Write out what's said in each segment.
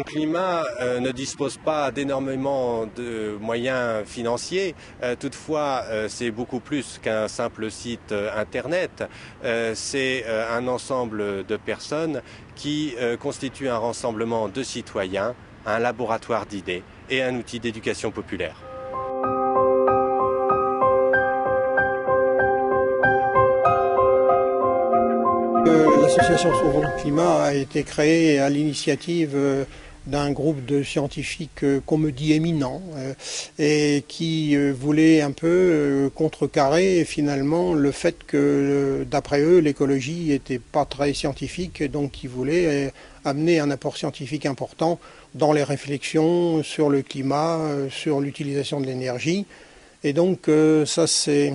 Sauvons le climat ne dispose pas d'énormément de moyens financiers. Toutefois, c'est beaucoup plus qu'un simple site internet. C'est un ensemble de personnes qui constituent un rassemblement de citoyens, un laboratoire d'idées et un outil d'éducation populaire. L'association Sauvons le climat a été créée à l'initiative d'un groupe de scientifiques qu'on me dit éminents et qui voulaient un peu contrecarrer finalement le fait que d'après eux l'écologie n'était pas très scientifique et donc ils voulaient amener un apport scientifique important dans les réflexions sur le climat, sur l'utilisation de l'énergie. Et donc ça c'est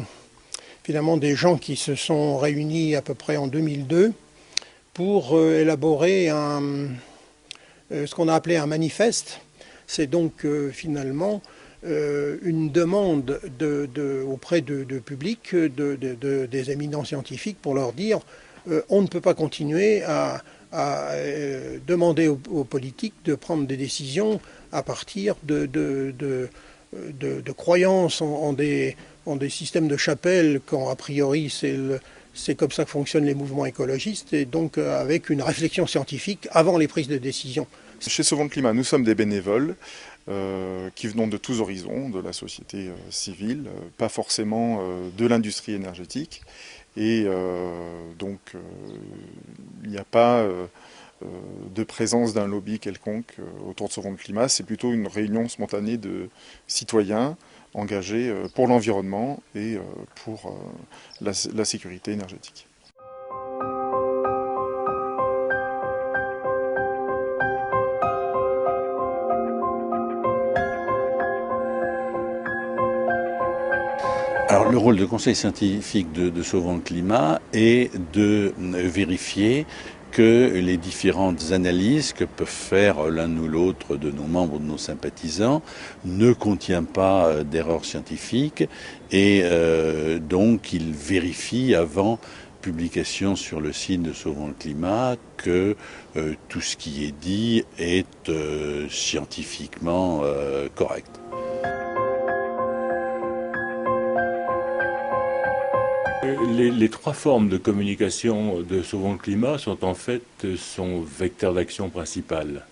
finalement des gens qui se sont réunis à peu près en 2002 pour élaborer ce qu'on a appelé un manifeste. C'est donc finalement une demande auprès de public, des éminents scientifiques pour leur dire on ne peut pas continuer à demander aux politiques de prendre des décisions à partir de croyances en des systèmes de chapelle quand a priori c'est comme ça que fonctionnent les mouvements écologistes et donc avec une réflexion scientifique avant les prises de décision. Chez Sauvons le climat, nous sommes des bénévoles qui venons de tous horizons, de la société civile, pas forcément de l'industrie énergétique. Et donc il n'y a pas de présence d'un lobby quelconque autour de Sauvons le climat. C'est plutôt une réunion spontanée de citoyens engagés pour l'environnement et pour la sécurité énergétique. Alors le rôle de conseil scientifique de Sauvons le climat est de vérifier que les différentes analyses que peuvent faire l'un ou l'autre de nos membres ou de nos sympathisants ne contiennent pas d'erreurs scientifiques et donc ils vérifient avant publication sur le site de Sauvons le climat que tout ce qui est dit est scientifiquement correct. Les trois formes de communication de Sauvons le climat sont en fait son vecteur d'action principal.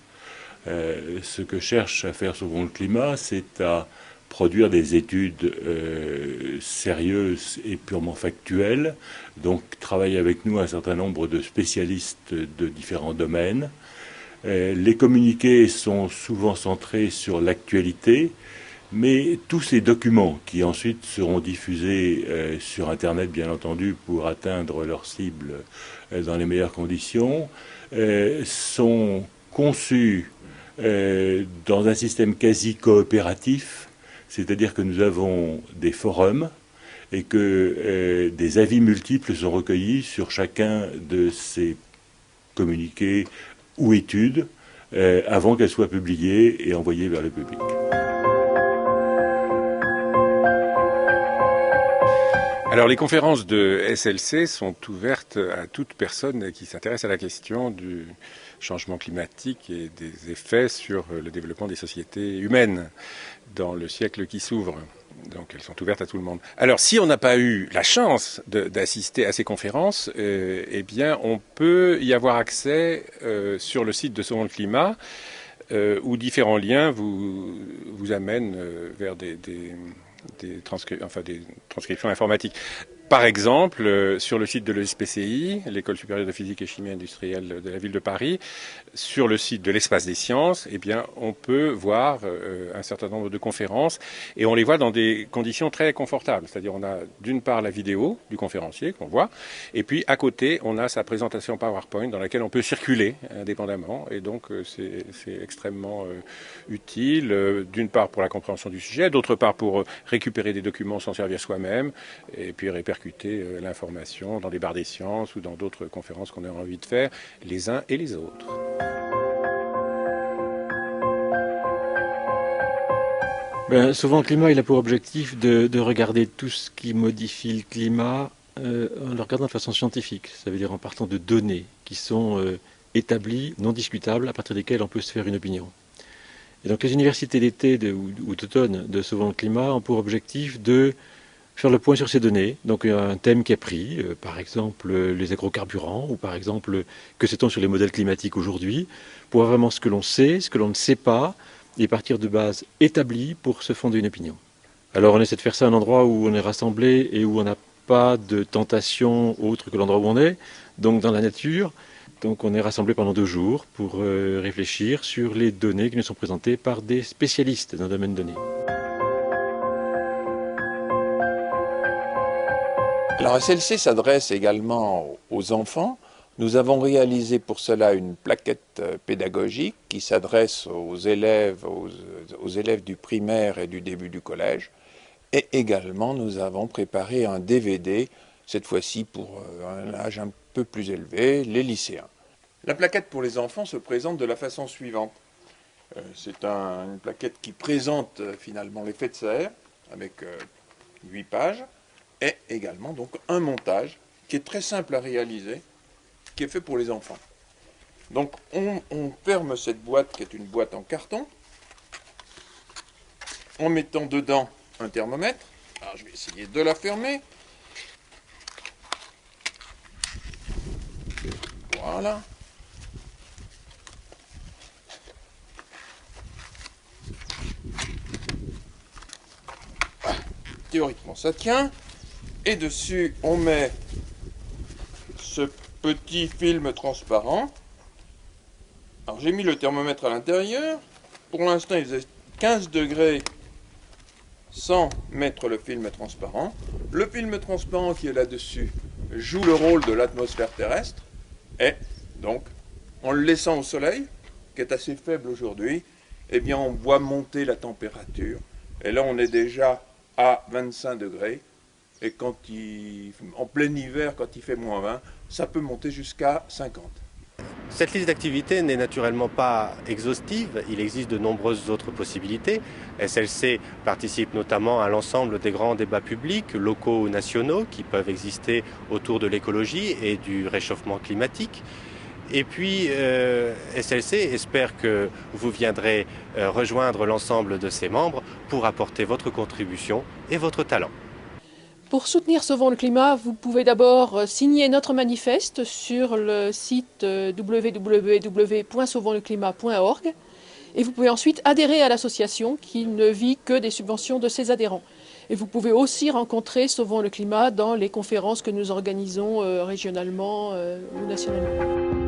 Ce que cherche à faire Sauvons le climat, c'est à produire des études sérieuses et purement factuelles. Donc travaille avec nous un certain nombre de spécialistes de différents domaines. Les communiqués sont souvent centrés sur l'actualité. Mais tous ces documents qui ensuite seront diffusés sur Internet, bien entendu, pour atteindre leur cible dans les meilleures conditions, sont conçus dans un système quasi coopératif, c'est-à-dire que nous avons des forums et que des avis multiples sont recueillis sur chacun de ces communiqués ou études avant qu'elles soient publiées et envoyées vers le public. Alors les conférences de SLC sont ouvertes à toute personne qui s'intéresse à la question du changement climatique et des effets sur le développement des sociétés humaines dans le siècle qui s'ouvre. Donc elles sont ouvertes à tout le monde. Alors si on n'a pas eu la chance d'assister à ces conférences, eh bien on peut y avoir accès sur le site de Sauvons le climat où différents liens vous amènent vers des transcriptions informatiques. Par exemple, sur le site de l'ESPCI, l'École supérieure de physique et chimie industrielle de la ville de Paris, sur le site de l'Espace des sciences, eh bien, on peut voir un certain nombre de conférences et on les voit dans des conditions très confortables. C'est-à-dire, on a d'une part la vidéo du conférencier qu'on voit, et puis à côté, on a sa présentation PowerPoint dans laquelle on peut circuler indépendamment. Et donc, c'est extrêmement utile, d'une part pour la compréhension du sujet, d'autre part pour récupérer des documents, s'en servir soi-même, et puis répercuter l'information dans des bars des sciences ou dans d'autres conférences qu'on a envie de faire, les uns et les autres. Souvent, le climat, il a pour objectif de regarder tout ce qui modifie le climat en le regardant de façon scientifique. Ça veut dire en partant de données qui sont établies, non discutables, à partir desquelles on peut se faire une opinion. Et donc les universités d'été ou d'automne de Sauvons le Climat ont pour objectif de faire le point sur ces données. Donc il y a un thème qui est pris, par exemple les agrocarburants, ou par exemple que sait-on sur les modèles climatiques aujourd'hui, pour voir vraiment ce que l'on sait, ce que l'on ne sait pas, et partir de bases établies pour se fonder une opinion. Alors on essaie de faire ça à un endroit où on est rassemblé et où on n'a pas de tentation autre que l'endroit où on est, donc dans la nature. Donc on est rassemblé pendant 2 jours pour réfléchir sur les données qui nous sont présentées par des spécialistes d'un domaine donné. Alors SLC s'adresse également aux enfants. Nous avons réalisé pour cela une plaquette pédagogique qui s'adresse aux élèves du primaire et du début du collège. Et également, nous avons préparé un DVD, cette fois-ci pour un âge un peu plus élevé, les lycéens. La plaquette pour les enfants se présente de la façon suivante. C'est une plaquette qui présente finalement l'effet de serre, avec 8 pages, et également donc un montage qui est très simple à réaliser, qui est fait pour les enfants. Donc on ferme cette boîte qui est une boîte en carton, en mettant dedans un thermomètre. Alors je vais essayer de la fermer. Voilà. Théoriquement ça tient. Et dessus on met ce petit film transparent. Alors j'ai mis le thermomètre à l'intérieur. Pour l'instant il faisait 15 degrés sans mettre le film transparent. Le film transparent qui est là-dessus joue le rôle de l'atmosphère terrestre. Et donc, en le laissant au soleil, qui est assez faible aujourd'hui, eh bien on voit monter la température. Et là on est déjà à 25 degrés. Et en plein hiver, quand il fait -20, ça peut monter jusqu'à 50. Cette liste d'activités n'est naturellement pas exhaustive, il existe de nombreuses autres possibilités. SLC participe notamment à l'ensemble des grands débats publics, locaux ou nationaux, qui peuvent exister autour de l'écologie et du réchauffement climatique. Et puis SLC espère que vous viendrez rejoindre l'ensemble de ses membres pour apporter votre contribution et votre talent. Pour soutenir Sauvons le climat, vous pouvez d'abord signer notre manifeste sur le site www.sauvonsleclimat.org et vous pouvez ensuite adhérer à l'association qui ne vit que des subventions de ses adhérents. Et vous pouvez aussi rencontrer Sauvons le climat dans les conférences que nous organisons régionalement ou nationalement.